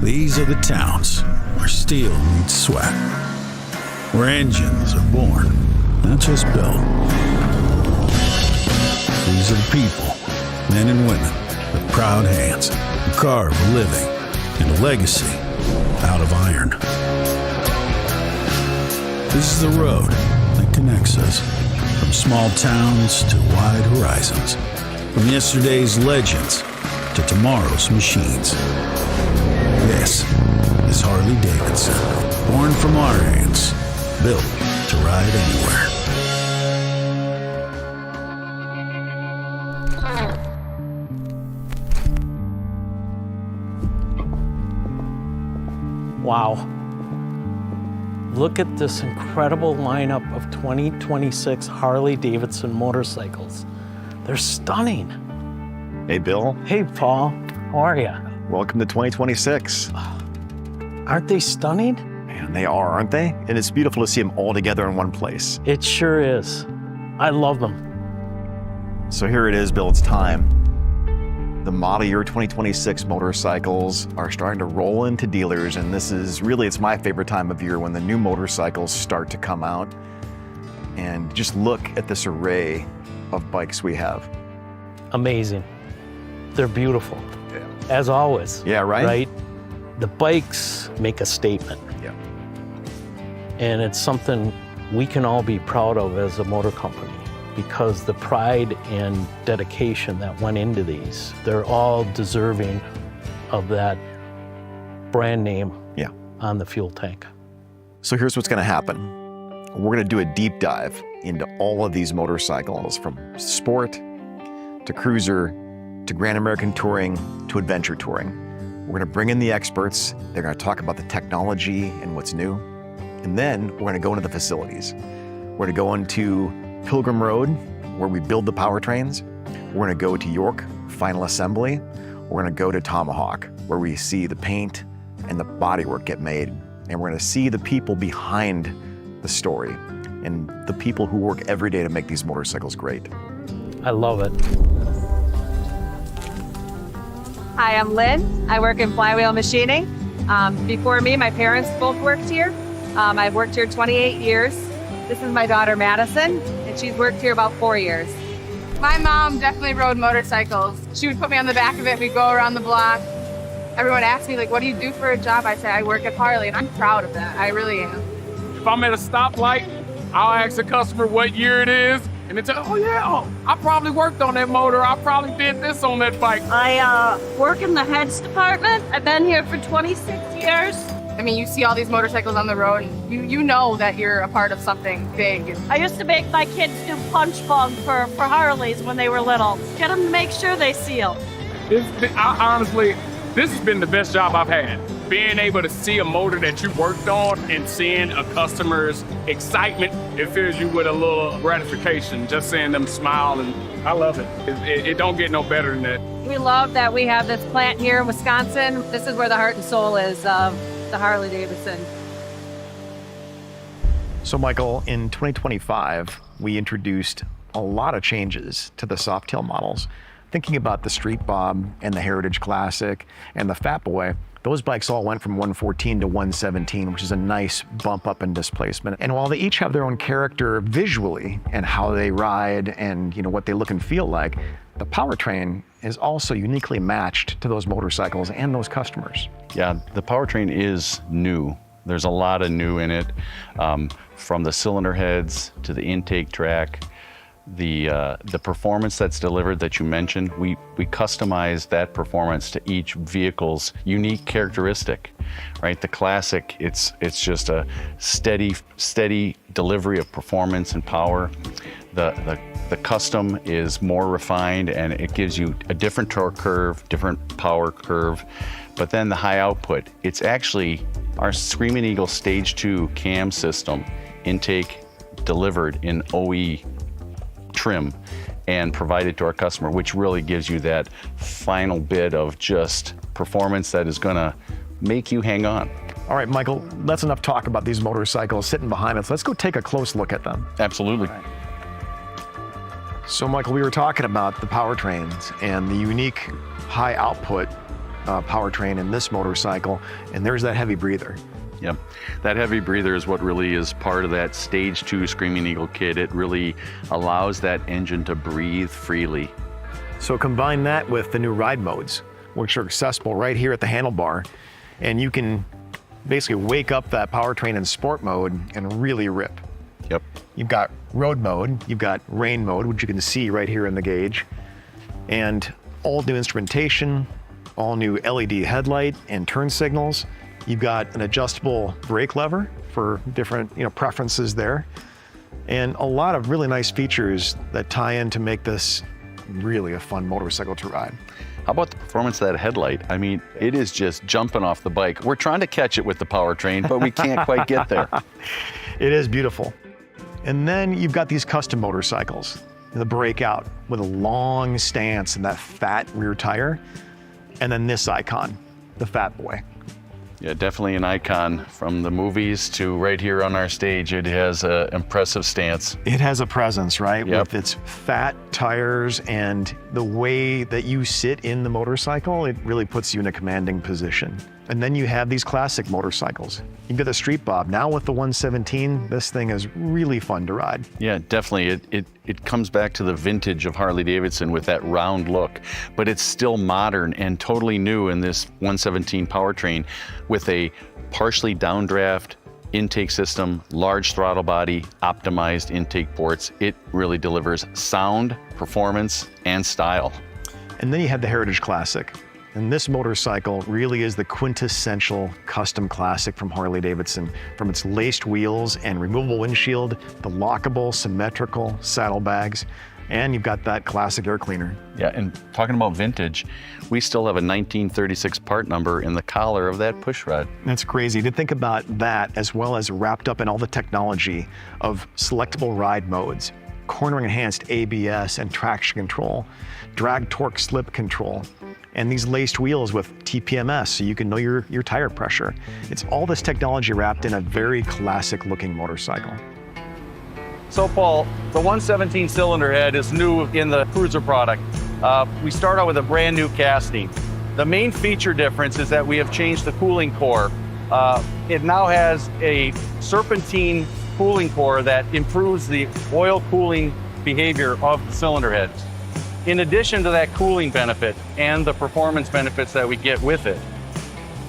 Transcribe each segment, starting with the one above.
These are the towns where steel meets sweat, where engines are born, not just built. These are the people, men and women, with proud hands, who carve a living and a legacy out of iron. This is the road that connects us, from small towns to wide horizons, from yesterday's legends to tomorrow's machines. This is Harley-Davidson, born from our hands, built to ride anywhere. Wow. Look at this incredible lineup of 2026 Harley-Davidson motorcycles. They're stunning. Hey, Bill. Hey, Paul. How are you? Welcome to 2026. Aren't they stunning? Man, they are, aren't they? And it's beautiful to see them all together in one place. It sure is. I love them. So here it is, Bill, it's time. The model year 2026 motorcycles are starting to roll into dealers, and this is really, it's my favorite time of year when the new motorcycles start to come out. And just look at this array of bikes we have. Amazing. They're beautiful. Yeah. As always. Yeah, right? Right? The bikes make a statement. Yeah. And it's something we can all be proud of as a motor company, because the pride and dedication that went into these, they're all deserving of that brand name on the fuel tank. So here's what's gonna happen. We're gonna do a deep dive into all of these motorcycles, from sport to cruiser to Grand American Touring to adventure touring. We're gonna bring in the experts. They're gonna talk about the technology and what's new. And then we're gonna go into the facilities. We're gonna go into Pilgrim Road, where we build the powertrains. We're gonna go to York Final Assembly. We're gonna go to Tomahawk, where we see the paint and the bodywork get made. And we're gonna see the people behind the story and the people who work every day to make these motorcycles great. I love it. Hi, I'm Lynn. I work in flywheel machining. Before me, my parents both worked here. I've worked here 28 years. This is my daughter, Madison, and she's worked here about 4 years. My mom definitely rode motorcycles. She would put me on the back of it. We'd go around the block. Everyone asked me, like, what do you do for a job? I say, I work at Harley, and I'm proud of that. I really am. If I'm at a stoplight, I'll ask the customer what year it is, and they tell, oh yeah, I probably worked on that motor. I probably did this on that bike. I work in the heads department. I've been here for 26 years. I mean, you see all these motorcycles on the road, and you know that you're a part of something big. I used to make my kids do punch bug for Harleys when they were little. Get them to make sure they seal. Honestly, this has been the best job I've had. Being able to see a motor that you worked on and seeing a customer's excitement, it fills you with a little gratification, just seeing them smile, and I love it. It don't get no better than that. We love that we have this plant here in Wisconsin. This is where the heart and soul is of the Harley-Davidson. So Michael, in 2025, we introduced a lot of changes to the Softail models. Thinking about the Street Bob and the Heritage Classic and the Fat Boy, those bikes all went from 114 to 117, which is a nice bump up in displacement. And while they each have their own character visually and how they ride and what they look and feel like, the powertrain is also uniquely matched to those motorcycles and those customers. Yeah, the powertrain is new. There's a lot of new in it, from the cylinder heads to the intake track. The performance that's delivered that you mentioned, we customize that performance to each vehicle's unique characteristic, right? The Classic, it's just a steady delivery of performance and power. The Custom is more refined, and it gives you a different torque curve, different power curve. But then the high output, it's actually our Screaming Eagle Stage 2 cam system, intake delivered in OE trim and provided to our customer, which really gives you that final bit of just performance that is gonna make you hang on. All right, Michael, that's enough talk about these motorcycles sitting behind us. Let's go take a close look at them. Absolutely. So Michael, we were talking about the powertrains and the unique high output powertrain in this motorcycle, and there's that heavy breather. Yep. That heavy breather is what really is part of that Stage 2 Screaming Eagle kit. It really allows that engine to breathe freely. So combine that with the new ride modes, which are accessible right here at the handlebar, and you can basically wake up that powertrain in sport mode and really rip. Yep. You've got road mode, you've got rain mode, which you can see right here in the gauge, and all new instrumentation, all new LED headlight and turn signals. You've got an adjustable brake lever for different, preferences there, and a lot of really nice features that tie in to make this really a fun motorcycle to ride. How about the performance of that headlight? I mean, it is just jumping off the bike. We're trying to catch it with the powertrain, but we can't quite get there. It is beautiful. And then you've got these custom motorcycles, the Breakout with a long stance and that fat rear tire, and then this icon, the Fat Boy. Yeah, definitely an icon from the movies to right here on our stage. It has an impressive stance. It has a presence, right? Yep. With its fat tires and the way that you sit in the motorcycle, it really puts you in a commanding position. And then you have these classic motorcycles. You've got the Street Bob. Now with the 117, this thing is really fun to ride. Yeah, definitely. It comes back to the vintage of Harley-Davidson with that round look, but it's still modern and totally new in this 117 powertrain with a partially downdraft intake system, large throttle body, optimized intake ports. It really delivers sound, performance, and style. And then you have the Heritage Classic. And this motorcycle really is the quintessential custom classic from Harley-Davidson. From its laced wheels and removable windshield, the lockable, symmetrical saddlebags, and you've got that classic air cleaner. Yeah, and talking about vintage, we still have a 1936 part number in the collar of that pushrod. That's crazy to think about that, as well as wrapped up in all the technology of selectable ride modes, corner enhanced ABS and traction control, drag torque slip control, and these laced wheels with TPMS so you can know your tire pressure. It's all this technology wrapped in a very classic looking motorcycle. So Paul, the 117 cylinder head is new in the cruiser product. We start out with a brand new casting. The main feature difference is that we have changed the cooling core. It now has a serpentine cooling core that improves the oil cooling behavior of the cylinder heads. In addition to that cooling benefit and the performance benefits that we get with it,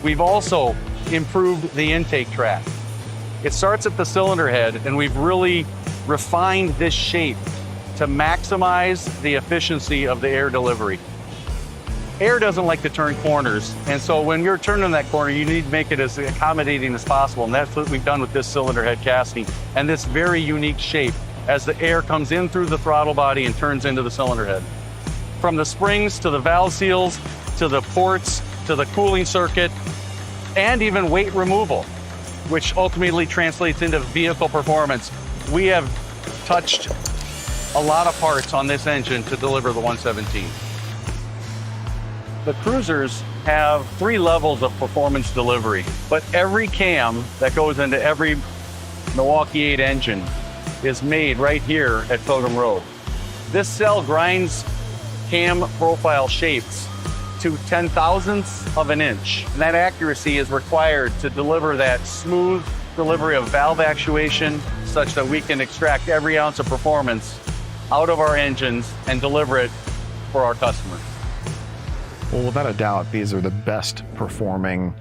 we've also improved the intake track. It starts at the cylinder head, and we've really refined this shape to maximize the efficiency of the air delivery. Air doesn't like to turn corners, and so when you're turning that corner, you need to make it as accommodating as possible, and that's what we've done with this cylinder head casting and this very unique shape as the air comes in through the throttle body and turns into the cylinder head. From the springs to the valve seals, to the ports, to the cooling circuit, and even weight removal, which ultimately translates into vehicle performance. We have touched a lot of parts on this engine to deliver the 117. The cruisers have 3 levels of performance delivery, but every cam that goes into every Milwaukee-Eight engine is made right here at Pilgrim Road. This cell grinds cam profile shapes to 10,000ths of an inch. And that accuracy is required to deliver that smooth delivery of valve actuation such that we can extract every ounce of performance out of our engines and deliver it for our customers. Well, without a doubt, these are the best performing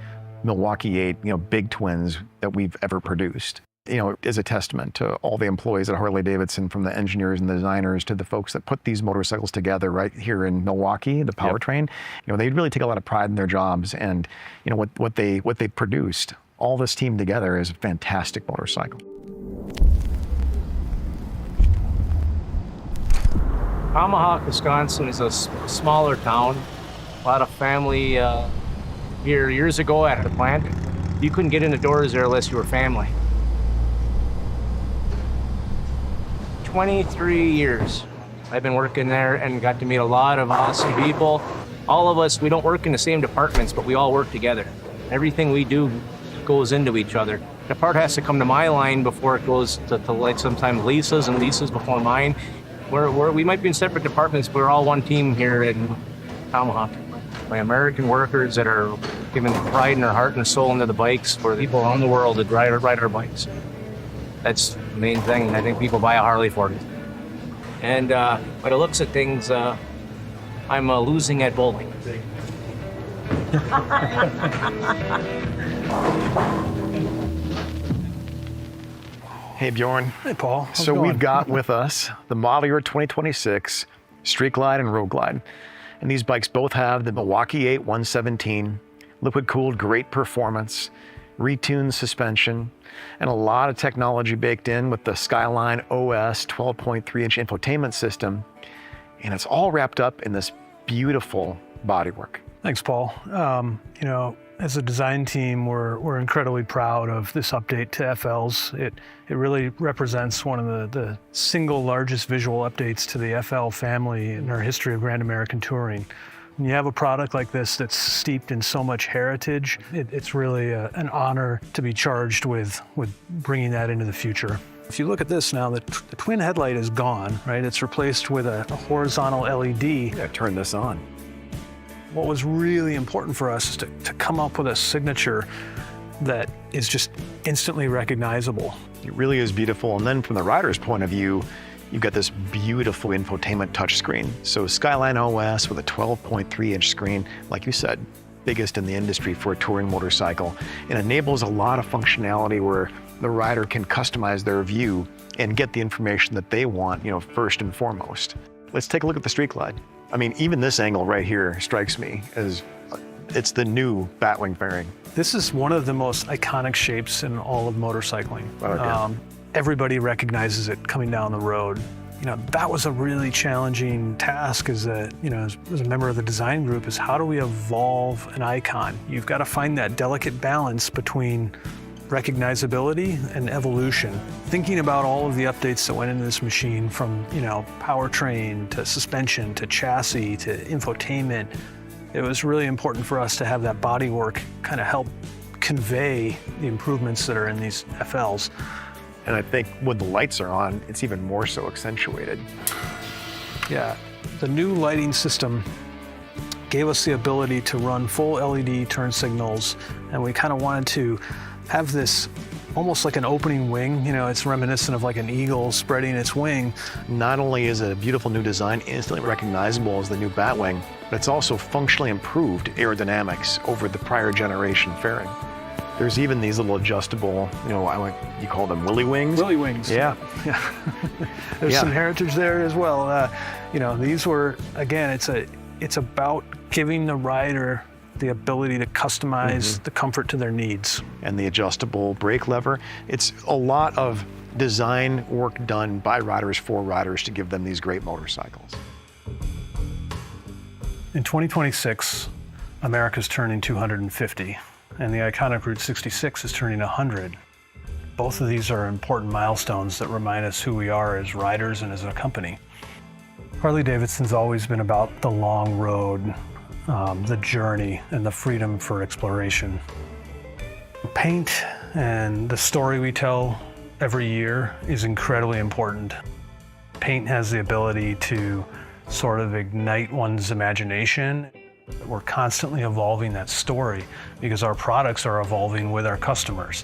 Milwaukee-Eight, big twins that we've ever produced. Is a testament to all the employees at Harley-Davidson, from the engineers and the designers to the folks that put these motorcycles together right here in Milwaukee, the powertrain. Yep. They really take a lot of pride in their jobs, and what they produced. All this team together is a fantastic motorcycle. Tomahawk, Wisconsin is a smaller town. A lot of family here. Years ago at the plant, you couldn't get in the doors there unless you were family. 23 years I've been working there and got to meet a lot of awesome people. All of us, we don't work in the same departments, but we all work together. Everything we do goes into each other. The part has to come to my line before it goes to like sometimes Lisa's, and Lisa's before mine. We might be in separate departments, but we're all one team here in Tomahawk. my American workers that are giving pride in their heart and soul into the bikes for people around the world that ride our bikes. That's the main thing I think people buy a Harley for. And by the looks of things, I'm losing at bowling. Hey, Bjorn. Hey, Paul. How's it So going? we've got with us the model year 2026 Street Glide and Road Glide. And these bikes both have the Milwaukee-Eight 117, liquid-cooled, great performance, retuned suspension, and a lot of technology baked in with the Skyline OS 12.3-inch infotainment system. And it's all wrapped up in this beautiful bodywork. Thanks, Paul. You know, as a design team, we're incredibly proud of this update to FLs. It really represents one of the single largest visual updates to the FL family in our history of Grand American Touring. When you have a product like this that's steeped in so much heritage, it's really an honor to be charged with bringing that into the future. If you look at this now, the twin headlight is gone, right? It's replaced with a horizontal LED. Yeah, turn this on. What was really important for us is to come up with a signature that is just instantly recognizable. It really is beautiful. And then from the rider's point of view, you've got this beautiful infotainment touchscreen. So Skyline OS with a 12.3-inch screen, like you said, biggest in the industry for a touring motorcycle. It enables a lot of functionality where the rider can customize their view and get the information that they want, you know, first and foremost. Let's take a look at the Street Glide. I mean, even this angle right here strikes me as it's the new Batwing fairing. This is one of the most iconic shapes in all of motorcycling. Okay. Everybody recognizes it coming down the road. You know, that was a really challenging task as a member of the design group, is how do we evolve an icon? You've got to find that delicate balance between recognizability and evolution. Thinking about all of the updates that went into this machine, from, you know, powertrain to suspension to chassis to infotainment, it was really important for us to have that bodywork kind of help convey the improvements that are in these FLs. And I think when the lights are on, it's even more so accentuated. Yeah, the new lighting system gave us the ability to run full LED turn signals, and we kind of wanted to have this almost like an opening wing. You know, it's reminiscent of like an eagle spreading its wing. Not only is it a beautiful new design, instantly recognizable as the new Batwing, but it's also functionally improved aerodynamics over the prior generation fairing. There's even these little adjustable, you know, you call them willy wings? Willy wings. Yeah. Yeah. There's some heritage there as well. You know, these were, again, it's about giving the rider the ability to customize the comfort to their needs. And the adjustable brake lever. It's a lot of design work done by riders for riders to give them these great motorcycles. In 2026, America's turning 250, and the iconic Route 66 is turning 100. Both of these are important milestones that remind us who we are as riders and as a company. Harley-Davidson's always been about the long road, the journey, and the freedom for exploration. Paint and the story we tell every year is incredibly important. Paint has the ability to sort of ignite one's imagination. We're constantly evolving that story because our products are evolving with our customers.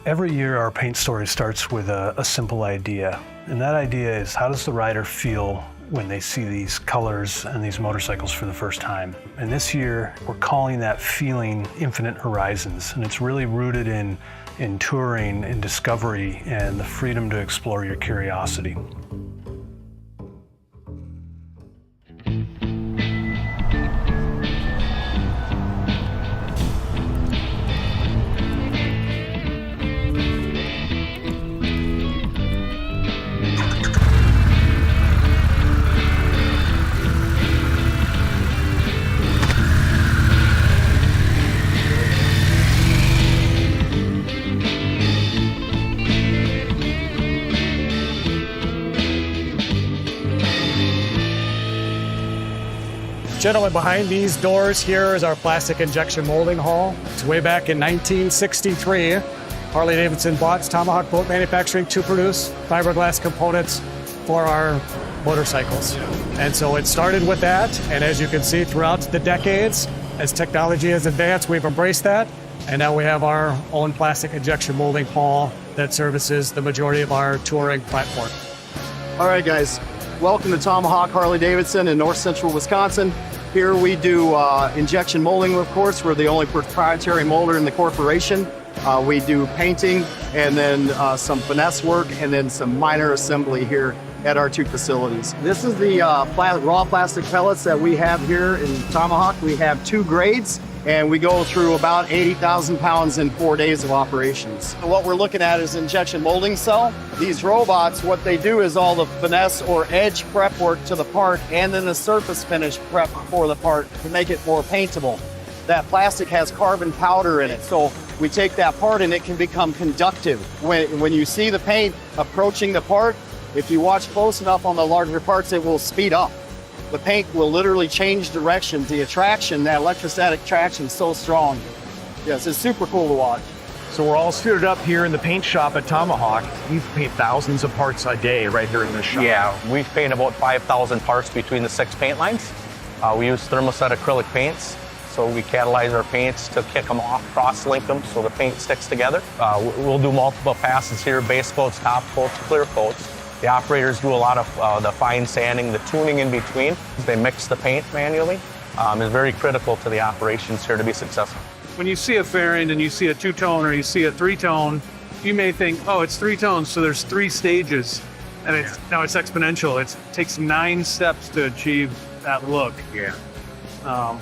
Every year our paint story starts with a simple idea, and that idea is, how does the rider feel when they see these colors and these motorcycles for the first time? And this year we're calling that feeling Infinite Horizons, and it's really rooted in touring, in discovery, and the freedom to explore your curiosity. Gentlemen, behind these doors here is our plastic injection molding hall. It's way back in 1963. Harley-Davidson bought Tomahawk boat manufacturing to produce fiberglass components for our motorcycles. And so it started with that, and as you can see throughout the decades, as technology has advanced, we've embraced that, and now we have our own plastic injection molding hall that services the majority of our touring platform. All right, guys, welcome to Tomahawk Harley-Davidson in north central Wisconsin. Here we do injection molding, of course. We're the only proprietary molder in the corporation. We do painting and then some finesse work and then some minor assembly here at our two facilities. This is the raw plastic pellets that we have here in Tomahawk. We have 2 grades and we go through about 80,000 pounds in 4 days of operations. What we're looking at is injection molding cell. These robots, what they do is all the finesse or edge prep work to the part and then the surface finish prep for the part to make it more paintable. That plastic has carbon powder in it, so we take that part and it can become conductive. When you see the paint approaching the part, if you watch close enough on the larger parts, it will speed up. The paint will literally change direction. The attraction, that electrostatic traction is so strong. Yes, it's super cool to watch. So we're all suited up here in the paint shop at Tomahawk. You paint thousands of parts a day right here in this shop. Yeah, we paint about 5,000 parts between the 6 paint lines. We use thermoset acrylic paints. So we catalyze our paints to kick them off, cross-link them so the paint sticks together. We'll do multiple passes here, base coats, top coats, clear coats. The operators do a lot of the fine sanding, the tuning in between. They mix the paint manually. Is very critical to the operations here to be successful. When you see a fairing and you see a 2-tone or you see a 3-tone, you may think, oh, it's 3 tones, so there's 3 stages. And now it's exponential. It takes 9 steps to achieve that look. Yeah.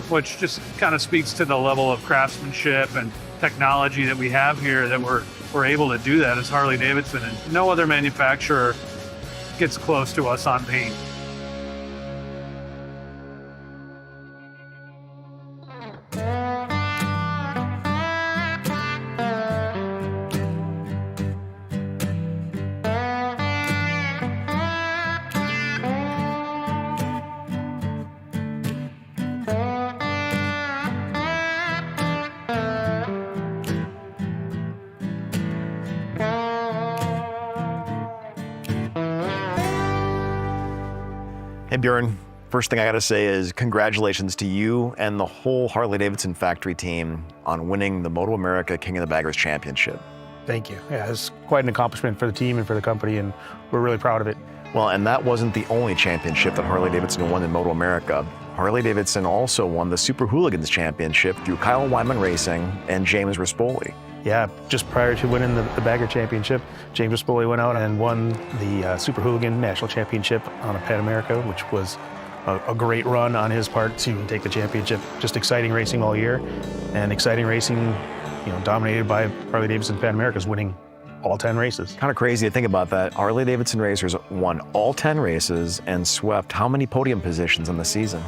Which just kind of speaks to the level of craftsmanship and technology that we have here, that we're able to do that as Harley-Davidson, and no other manufacturer gets close to us on paint. Hey Bjorn, first thing I gotta say is congratulations to you and the whole Harley-Davidson factory team on winning the Moto America King of the Baggers Championship. Thank you. Yeah, it's quite an accomplishment for the team and for the company, and we're really proud of it. Well, and that wasn't the only championship that Harley-Davidson won in Moto America. Harley-Davidson also won the Super Hooligans Championship through Kyle Wyman Racing and James Rispoli. Yeah, just prior to winning the Bagger Championship, James Rispoli went out and won the Super Hooligan National Championship on a Pan America, which was a great run on his part to take the championship. Just exciting racing all year, and exciting racing, dominated by Harley-Davidson Pan Americas, winning all 10 races. Kind of crazy to think about that. Harley-Davidson racers won all 10 races and swept how many podium positions in the season?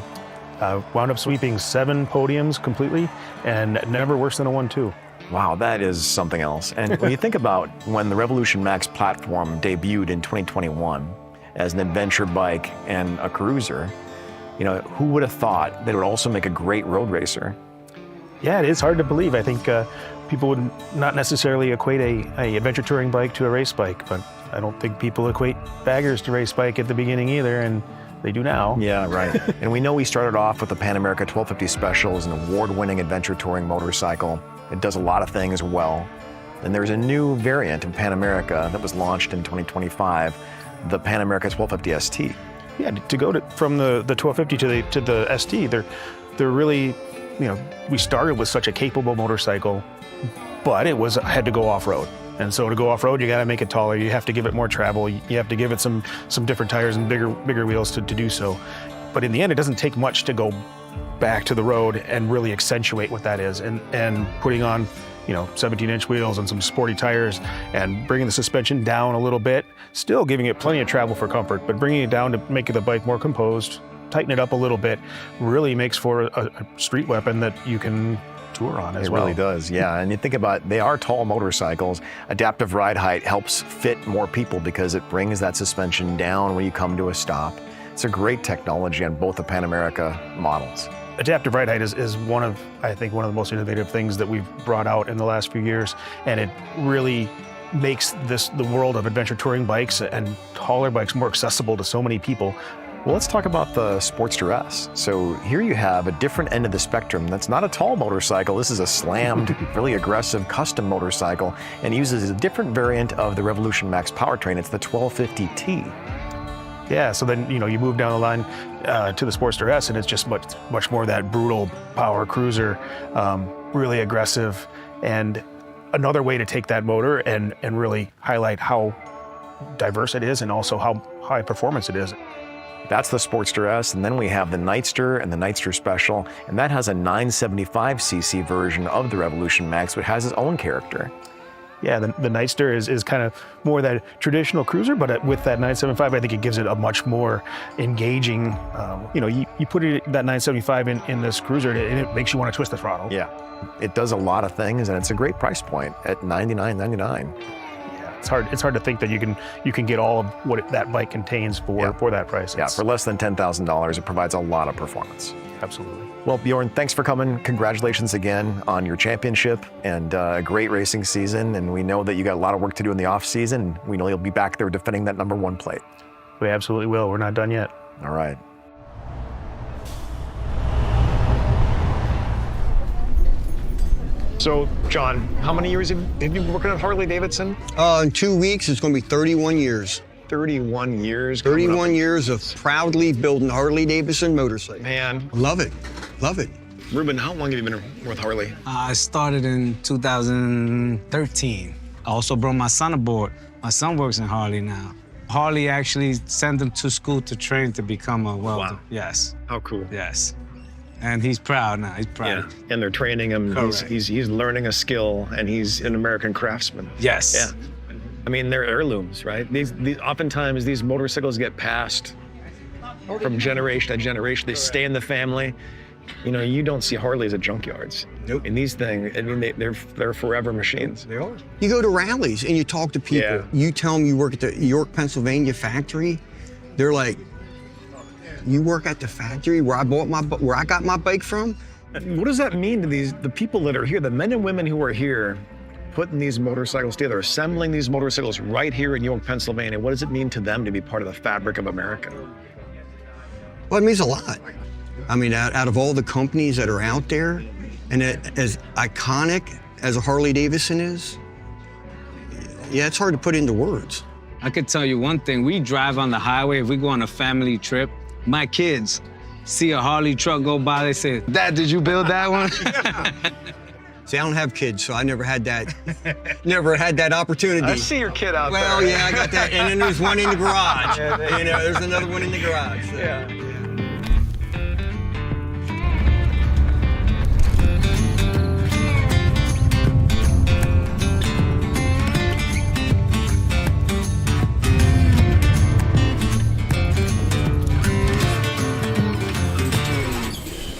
Wound up sweeping 7 podiums completely, and never worse than a 1-2. Wow, that is something else. And when you think about when the Revolution Max platform debuted in 2021 as an adventure bike and a cruiser, who would have thought that it would also make a great road racer? Yeah, it is hard to believe. I think people would not necessarily equate a adventure touring bike to a race bike, but I don't think people equate baggers to race bike at the beginning either, and they do now. Yeah, right. And we know we started off with the Pan America 1250 Special as an award-winning adventure touring motorcycle. It does a lot of things well. And there's a new variant of Pan America that was launched in 2025, the Pan America 1250 ST. Yeah, to go from the 1250 to the ST, they're really, we started with such a capable motorcycle, but had to go off-road. And so to go off-road, you got to make it taller. You have to give it more travel. You have to give it some different tires and bigger wheels to do so. But in the end, it doesn't take much to go back to the road and really accentuate what that is. And putting on, 17-inch wheels and some sporty tires and bringing the suspension down a little bit, still giving it plenty of travel for comfort, but bringing it down to make the bike more composed, tighten it up a little bit, really makes for a street weapon that you can tour on as well. It really does, yeah. And you think about, they are tall motorcycles. Adaptive ride height helps fit more people because it brings that suspension down when you come to a stop. It's a great technology on both the Pan America models. Adaptive ride height is one of the most innovative things that we've brought out in the last few years, and it really makes the world of adventure touring bikes and hauler bikes more accessible to so many people. Well, let's talk about the Sportster S. So here you have a different end of the spectrum. That's not a tall motorcycle. This is a slammed, really aggressive custom motorcycle, and uses a different variant of the Revolution Max powertrain. It's the 1250T. Yeah, so then you move down the line to the Sportster S, and it's just much more that brutal power cruiser, really aggressive, and another way to take that motor and really highlight how diverse it is and also how high performance it is. That's the Sportster S, and then we have the Nightster and the Nightster Special, and that has a 975cc version of the Revolution Max, but has its own character. Yeah, the Nightster is kind of more that traditional cruiser, but with that 975, I think it gives it a much more engaging, you put that 975 in this cruiser, and it makes you want to twist the throttle. Yeah, it does a lot of things, and it's a great price point at $99.99. It's hard to think that you can get all of what that bike contains for that price. Yeah, for less than $10,000, it provides a lot of performance. Absolutely. Well, Bjorn, thanks for coming. Congratulations again on your championship and a great racing season. And we know that you got a lot of work to do in the off season. We know you'll be back there defending that #1 plate. We absolutely will. We're not done yet. All right. So, John, how many years have you been working at Harley-Davidson? In 2 weeks, it's going to be 31 years. 31 years? 31 years of proudly building Harley-Davidson motorcycles. Man. Love it. Love it. Ruben, how long have you been with Harley? I started in 2013. I also brought my son aboard. My son works in Harley now. Harley actually sent him to school to train to become a welder. Wow. Yes. How cool. Yes. And he's proud now. He's proud. Yeah, and they're training him. He's learning a skill, and he's an American craftsman. Yes. Yeah. I mean, they're heirlooms, right? Oftentimes these motorcycles get passed from generation to generation. They stay in the family. You don't see Harleys at junkyards. Nope. And these things, I mean, they're forever machines. They are. You go to rallies and you talk to people. Yeah. You tell them you work at the York, Pennsylvania factory. They're like, you work at the factory where I got my bike from? What does that mean to the people that are here, the men and women who are here, putting these motorcycles together, assembling these motorcycles right here in York, Pennsylvania? What does it mean to them to be part of the fabric of America? Well, it means a lot. I mean, out of all the companies that are out there, and as iconic as a Harley-Davidson is, yeah, it's hard to put into words. I could tell you one thing. We drive on the highway. If we go on a family trip, my kids see a Harley truck go by, they say, "Dad, did you build that one?" See, I don't have kids, so I never had that opportunity. I see your kid out there. Well, yeah, I got that. And then there's one in the garage. There's another one in the garage. So. Yeah.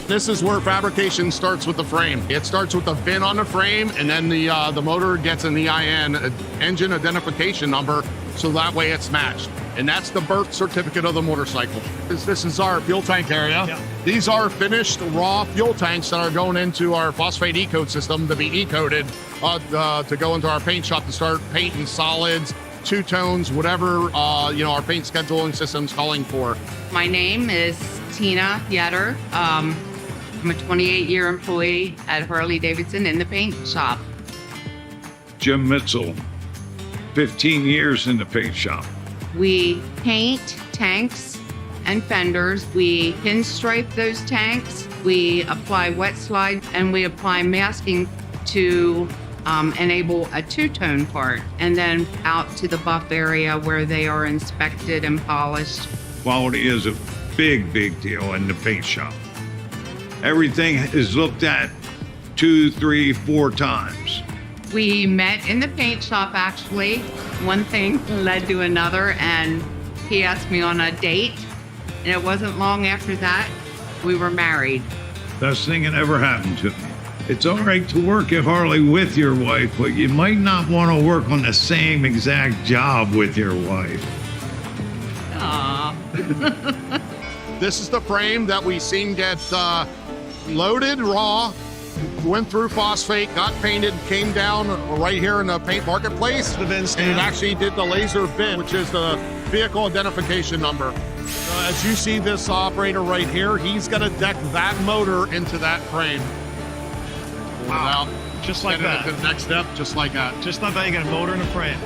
This is where fabrication starts with the frame. It starts with the VIN on the frame, and then the motor gets an EIN, engine identification number, so that way it's matched. And that's the birth certificate of the motorcycle. This is our fuel tank area. Yeah. These are finished raw fuel tanks that are going into our phosphate E-coat system to be E-coated to go into our paint shop to start painting solids, two-tones, whatever our paint scheduling system's calling for. My name is Tina Yetter. I'm a 28-year employee at Harley-Davidson in the paint shop. Jim Mitchell, 15 years in the paint shop. We paint tanks and fenders. We pinstripe those tanks. We apply wet slide, and we apply masking to enable a two-tone part, and then out to the buff area where they are inspected and polished. Quality is a big, big deal in the paint shop. Everything is looked at 2, 3, 4 times. We met in the paint shop, actually. One thing led to another, and he asked me on a date, and it wasn't long after that we were married. Best thing that ever happened to me. It's all right to work at Harley with your wife, but you might not want to work on the same exact job with your wife. Aww. This is the frame that we seen get loaded raw, went through phosphate, got painted, came down right here in the paint marketplace. The VIN And stand. it actually did the laser VIN, which is the vehicle identification number. As you see this operator right here, he's gonna deck that motor into that frame. Wow. Just like that. The next step, just like that. Just like that, you got a motor and a frame.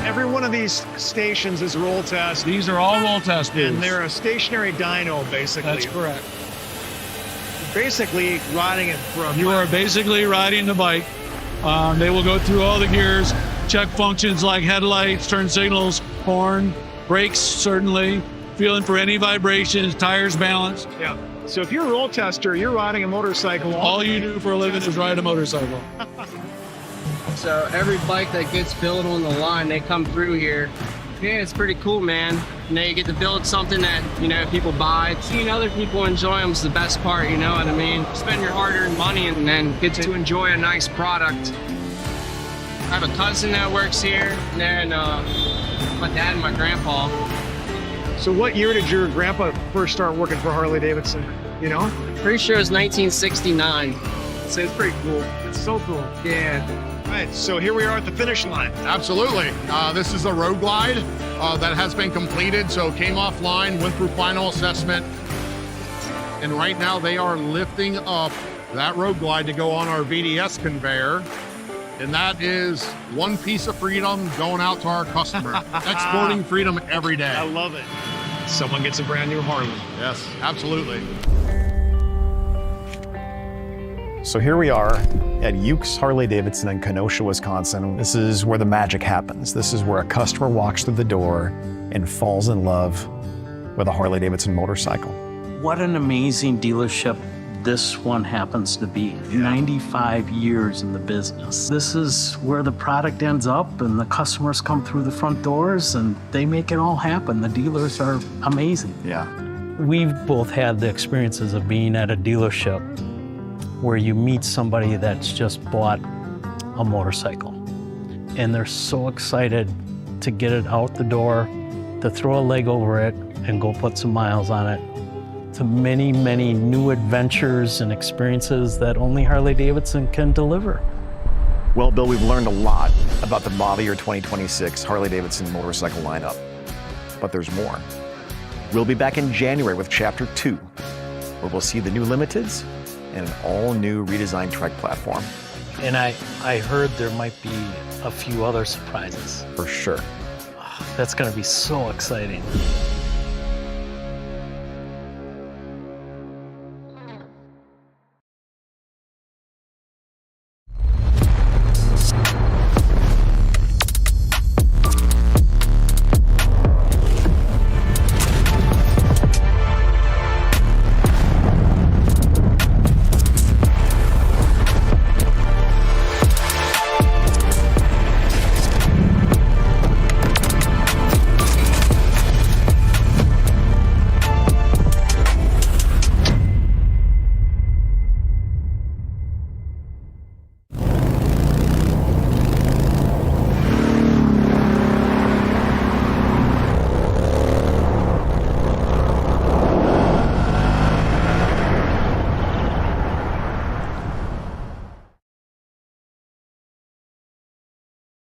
Every one of these stations is roll test. These are all roll test booths. And they're a stationary dyno, basically. That's correct. Basically, riding it from. You are basically riding the bike. They will go through all the gears, check functions like headlights, turn signals, horn, brakes, certainly, feeling for any vibrations, tires balanced. Yeah. So if you're a roll tester, you're riding a motorcycle. All you do for a living is ride a motorcycle. So every bike that gets built on the line, they come through here. Yeah, it's pretty cool, man. You know, you get to build something that, you know, people buy. Seeing other people enjoy them is the best part, you know what I mean? Spend your hard-earned money and then get to enjoy a nice product. I have a cousin that works here, and then my dad and my grandpa. So what year did your grandpa first start working for Harley-Davidson? You know? Pretty sure it's 1969. So it's pretty cool. It's so cool. Yeah. All right, so here we are at the finish line. Absolutely. This is a road glide that has been completed. So it came offline, went through final assessment. And right now they are lifting up that road glide to go on our VDS conveyor. And that is one piece of freedom going out to our customer. Exporting freedom every day. I love it. Someone gets a brand new Harley. Yes, absolutely. So here we are at Ukes Harley-Davidson in Kenosha, Wisconsin. This is where the magic happens. This is where a customer walks through the door and falls in love with a Harley-Davidson motorcycle. What an amazing dealership this one happens to be. 95 years in the business. This is where the product ends up and the customers come through the front doors and they make it all happen. The dealers are amazing. Yeah. We've both had the experiences of being at a dealership where you meet somebody that's just bought a motorcycle and they're so excited to get it out the door, to throw a leg over it and go put some miles on it, to many, many new adventures and experiences that only Harley-Davidson can deliver. Well, Bill, we've learned a lot about the model year 2026 Harley-Davidson motorcycle lineup, but there's more. We'll be back in January with Chapter 2, where we'll see the new Limiteds and an all-new redesigned Trek platform. And I heard there might be a few other surprises. For sure. That's gonna be so exciting.